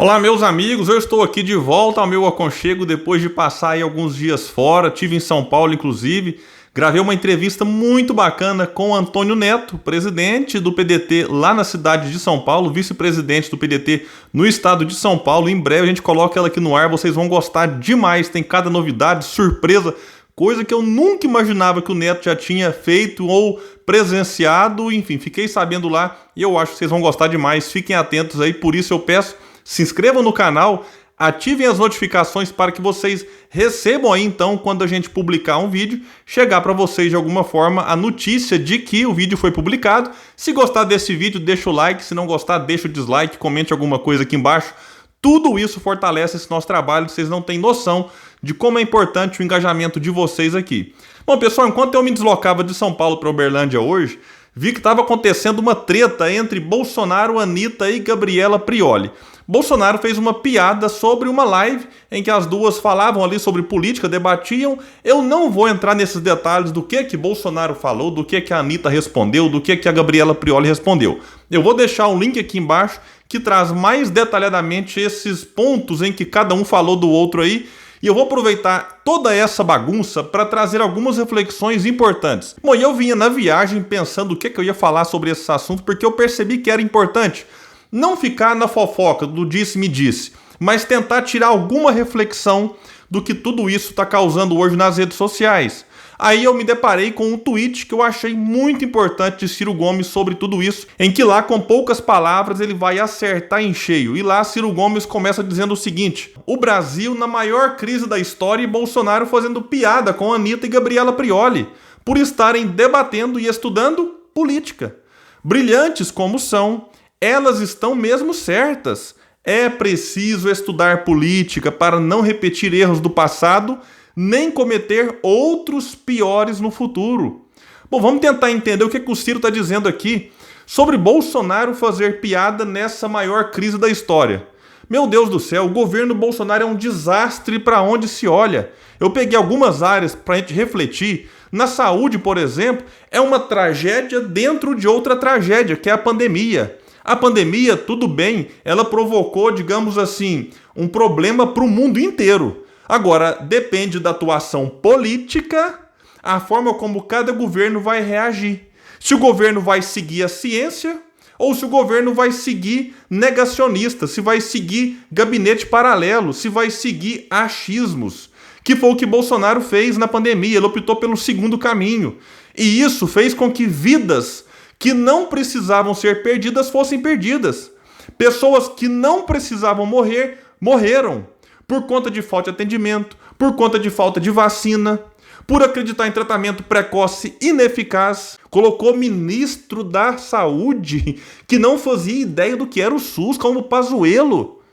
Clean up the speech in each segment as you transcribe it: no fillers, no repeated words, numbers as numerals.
Olá, meus amigos, eu estou aqui de volta ao meu aconchego depois de passar aí alguns dias fora, estive em São Paulo inclusive, gravei uma entrevista muito bacana com o Antônio Neto, presidente do PDT lá na cidade de São Paulo, vice-presidente do PDT no estado de São Paulo. Em breve a gente coloca ela aqui no ar, vocês vão gostar demais, tem cada novidade, surpresa, coisa que eu nunca imaginava que o Neto já tinha feito ou presenciado, enfim, fiquei sabendo lá e eu acho que vocês vão gostar demais, fiquem atentos aí, por isso eu peço. Se inscrevam no canal, ativem as notificações para que vocês recebam aí então, quando a gente publicar um vídeo, chegar para vocês de alguma forma a notícia de que o vídeo foi publicado. Se gostar desse vídeo, deixa o like, se não gostar, deixa o dislike, comente alguma coisa aqui embaixo. Tudo isso fortalece esse nosso trabalho, vocês não têm noção de como é importante o engajamento de vocês aqui. Bom, pessoal, enquanto eu me deslocava de São Paulo para Uberlândia hoje, vi que estava acontecendo uma treta entre Bolsonaro, Anitta e Gabriela Prioli. Bolsonaro fez uma piada sobre uma live em que as duas falavam ali sobre política, debatiam. Eu não vou entrar nesses detalhes do que Bolsonaro falou, do que a Anitta respondeu, do que a Gabriela Prioli respondeu. Eu vou deixar um link aqui embaixo que traz mais detalhadamente esses pontos em que cada um falou do outro aí. E eu vou aproveitar toda essa bagunça para trazer algumas reflexões importantes. Bom, eu vinha na viagem pensando o que eu ia falar sobre esse assunto, porque eu percebi que era importante não ficar na fofoca do disse-me-disse, mas tentar tirar alguma reflexão do que tudo isso está causando hoje nas redes sociais. Aí eu me deparei com um tweet que eu achei muito importante de Ciro Gomes sobre tudo isso, em que lá, com poucas palavras, ele vai acertar em cheio. E lá Ciro Gomes começa dizendo o seguinte: o Brasil na maior crise da história e Bolsonaro fazendo piada com Anitta e Gabriela Prioli, por estarem debatendo e estudando política. Brilhantes como são, elas estão mesmo certas. É preciso estudar política para não repetir erros do passado, nem cometer outros piores no futuro. Bom, vamos tentar entender o que o Ciro está dizendo aqui sobre Bolsonaro fazer piada nessa maior crise da história. Meu Deus do céu, o governo Bolsonaro é um desastre para onde se olha. Eu peguei algumas áreas para a gente refletir. Na saúde, por exemplo, é uma tragédia dentro de outra tragédia, que é a pandemia. A pandemia, tudo bem, ela provocou, digamos assim, um problema para o mundo inteiro. Agora, depende da atuação política, a forma como cada governo vai reagir. Se o governo vai seguir a ciência ou se o governo vai seguir negacionista, se vai seguir gabinete paralelo, se vai seguir achismos, que foi o que Bolsonaro fez na pandemia. Ele optou pelo segundo caminho. E isso fez com que vidas que não precisavam ser perdidas fossem perdidas. Pessoas que não precisavam morrer, morreram. Por conta de falta de atendimento, por conta de falta de vacina, por acreditar em tratamento precoce ineficaz. Colocou ministro da Saúde que não fazia ideia do que era o SUS, como Pazuello.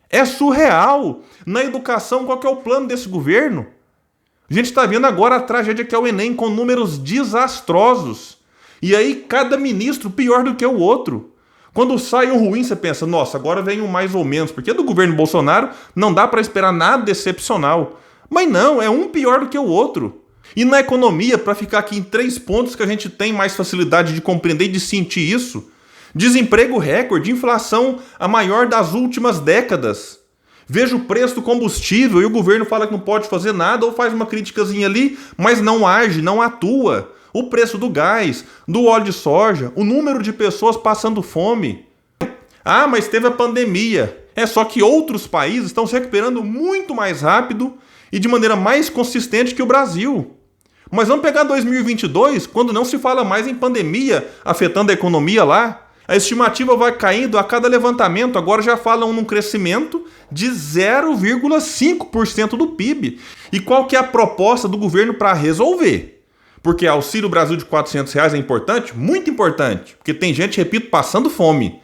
É surreal. Na educação, qual que é o plano desse governo? A gente está vendo agora a tragédia que é o Enem, com números desastrosos. E aí cada ministro pior do que o outro. Quando sai um ruim, você pensa, nossa, agora vem um mais ou menos, porque do governo Bolsonaro não dá para esperar nada excepcional. Mas não, é um pior do que o outro. E na economia, para ficar aqui em 3 pontos que a gente tem mais facilidade de compreender e de sentir isso: desemprego recorde, inflação a maior das últimas décadas. Veja o preço do combustível e o governo fala que não pode fazer nada ou faz uma criticazinha ali, mas não age, não atua. O preço do gás, do óleo de soja, o número de pessoas passando fome. Ah, mas teve a pandemia. É só que outros países estão se recuperando muito mais rápido e de maneira mais consistente que o Brasil. Mas vamos pegar 2022, quando não se fala mais em pandemia afetando a economia lá. A estimativa vai caindo a cada levantamento, agora já falam num crescimento de 0,5% do PIB. E qual que é a proposta do governo para resolver? Porque Auxílio Brasil de R$400 é importante? Muito importante, porque tem gente, repito, passando fome.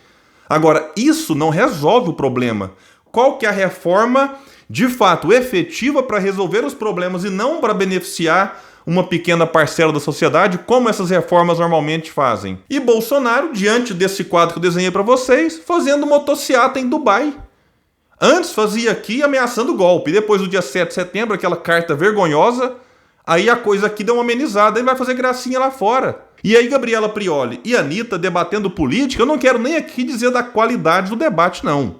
Agora, isso não resolve o problema. Qual que é a reforma, de fato, efetiva para resolver os problemas e não para beneficiar uma pequena parcela da sociedade, como essas reformas normalmente fazem? E Bolsonaro, diante desse quadro que eu desenhei para vocês, fazendo motociata em Dubai. Antes fazia aqui ameaçando golpe, depois do dia 7 de setembro, aquela carta vergonhosa. Aí a coisa aqui deu uma amenizada e vai fazer gracinha lá fora. E aí Gabriela Prioli e Anitta debatendo política, eu não quero nem aqui dizer da qualidade do debate, não.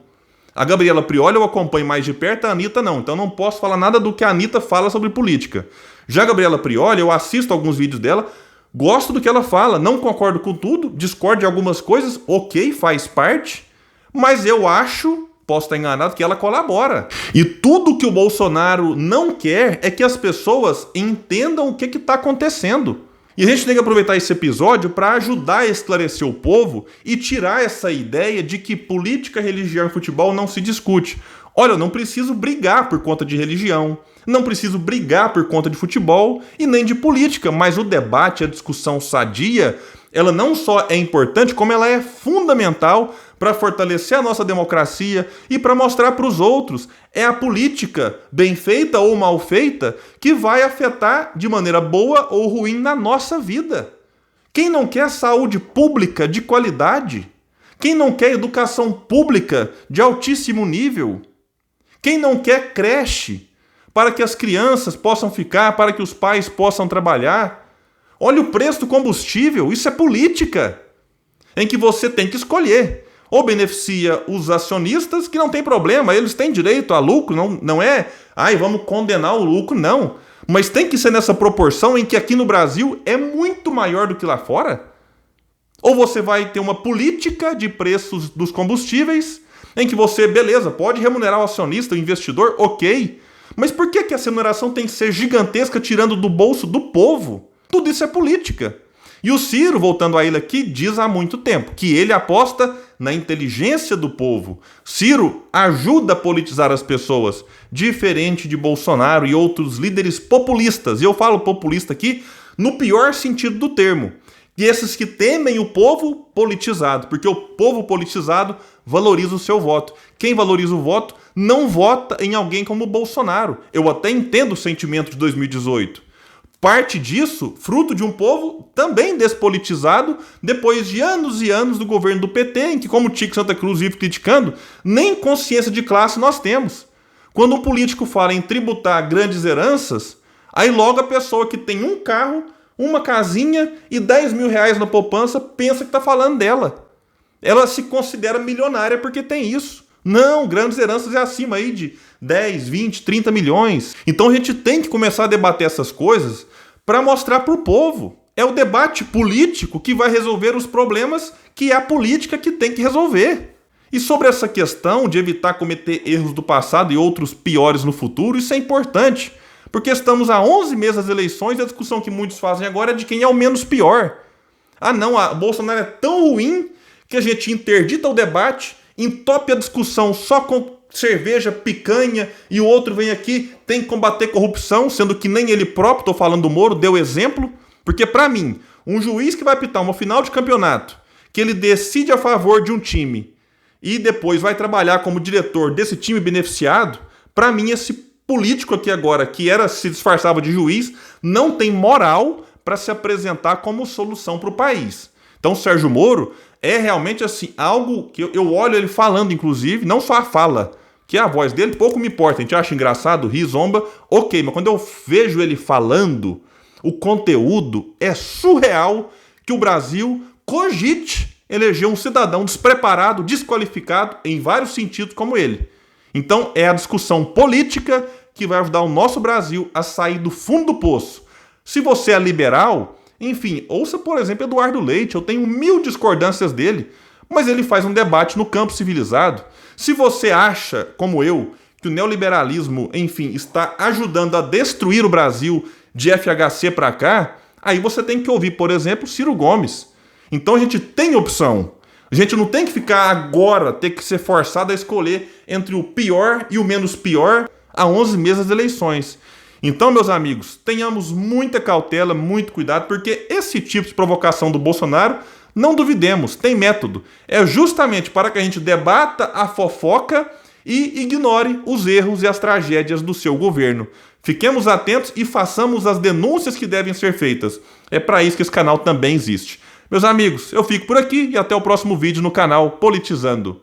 A Gabriela Prioli eu acompanho mais de perto, a Anitta não. Então não posso falar nada do que a Anitta fala sobre política. Já a Gabriela Prioli, eu assisto alguns vídeos dela, gosto do que ela fala, não concordo com tudo, discordo de algumas coisas, ok, faz parte, mas eu acho, posso estar enganado, que ela colabora. E tudo que o Bolsonaro não quer é que as pessoas entendam o que está acontecendo. E a gente tem que aproveitar esse episódio para ajudar a esclarecer o povo e tirar essa ideia de que política, religião e futebol não se discute. Olha, eu não preciso brigar por conta de religião, não preciso brigar por conta de futebol e nem de política, mas o debate, a discussão sadia, ela não só é importante, como ela é fundamental para fortalecer a nossa democracia e para mostrar para os outros. É a política, bem feita ou mal feita, que vai afetar de maneira boa ou ruim na nossa vida. Quem não quer saúde pública de qualidade? Quem não quer educação pública de altíssimo nível? Quem não quer creche para que as crianças possam ficar, para que os pais possam trabalhar? Olha o preço do combustível, isso é política, em que você tem que escolher. Ou beneficia os acionistas, que não tem problema, eles têm direito a lucro, não é, vamos condenar o lucro, não. Mas tem que ser nessa proporção em que aqui no Brasil é muito maior do que lá fora. Ou você vai ter uma política de preços dos combustíveis, em que você, beleza, pode remunerar o acionista, o investidor, ok. Mas por que a remuneração tem que ser gigantesca, tirando do bolso do povo? Tudo isso é política. E o Ciro, voltando a ele aqui, diz há muito tempo que ele aposta na inteligência do povo. Ciro ajuda a politizar as pessoas, diferente de Bolsonaro e outros líderes populistas. E eu falo populista aqui no pior sentido do termo. E esses que temem o povo politizado, porque o povo politizado valoriza o seu voto. Quem valoriza o voto não vota em alguém como Bolsonaro. Eu até entendo o sentimento de 2018. Parte disso, fruto de um povo também despolitizado, depois de anos e anos do governo do PT, em que, como o Tico Santa Cruz vive criticando, nem consciência de classe nós temos. Quando um político fala em tributar grandes heranças, aí logo a pessoa que tem um carro, uma casinha e 10 mil reais na poupança pensa que está falando dela. Ela se considera milionária porque tem isso. Não, grandes heranças é acima aí de 10, 20, 30 milhões. Então a gente tem que começar a debater essas coisas para mostrar para o povo. É o debate político que vai resolver os problemas que é a política que tem que resolver. E sobre essa questão de evitar cometer erros do passado e outros piores no futuro, isso é importante. Porque estamos há 11 meses das eleições e a discussão que muitos fazem agora é de quem é o menos pior. Ah não, a Bolsonaro é tão ruim que a gente interdita o debate, entope a discussão só com cerveja, picanha, e o outro vem aqui, tem que combater corrupção, sendo que nem ele próprio, estou falando do Moro, deu exemplo. Porque para mim, um juiz que vai apitar uma final de campeonato, que ele decide a favor de um time e depois vai trabalhar como diretor desse time beneficiado, para mim esse político aqui agora, que se disfarçava de juiz, não tem moral para se apresentar como solução para o país. Então o Sérgio Moro é realmente assim, algo que eu olho ele falando, inclusive, não só a fala, que a voz dele pouco me importa, a gente acha engraçado, ri, zomba, ok, mas quando eu vejo ele falando, o conteúdo é surreal que o Brasil cogite eleger um cidadão despreparado, desqualificado em vários sentidos como ele. Então é a discussão política que vai ajudar o nosso Brasil a sair do fundo do poço. Se você é liberal, enfim, ouça, por exemplo, Eduardo Leite, eu tenho 1000 discordâncias dele, mas ele faz um debate no campo civilizado. Se você acha, como eu, que o neoliberalismo, enfim, está ajudando a destruir o Brasil de FHC para cá, aí você tem que ouvir, por exemplo, Ciro Gomes. Então a gente tem opção. A gente não tem que ficar agora, ter que ser forçado a escolher entre o pior e o menos pior a 11 meses das eleições. Então, meus amigos, tenhamos muita cautela, muito cuidado, porque esse tipo de provocação do Bolsonaro, não duvidemos, tem método. É justamente para que a gente debata a fofoca e ignore os erros e as tragédias do seu governo. Fiquemos atentos e façamos as denúncias que devem ser feitas. É para isso que esse canal também existe. Meus amigos, eu fico por aqui e até o próximo vídeo no canal Politizando.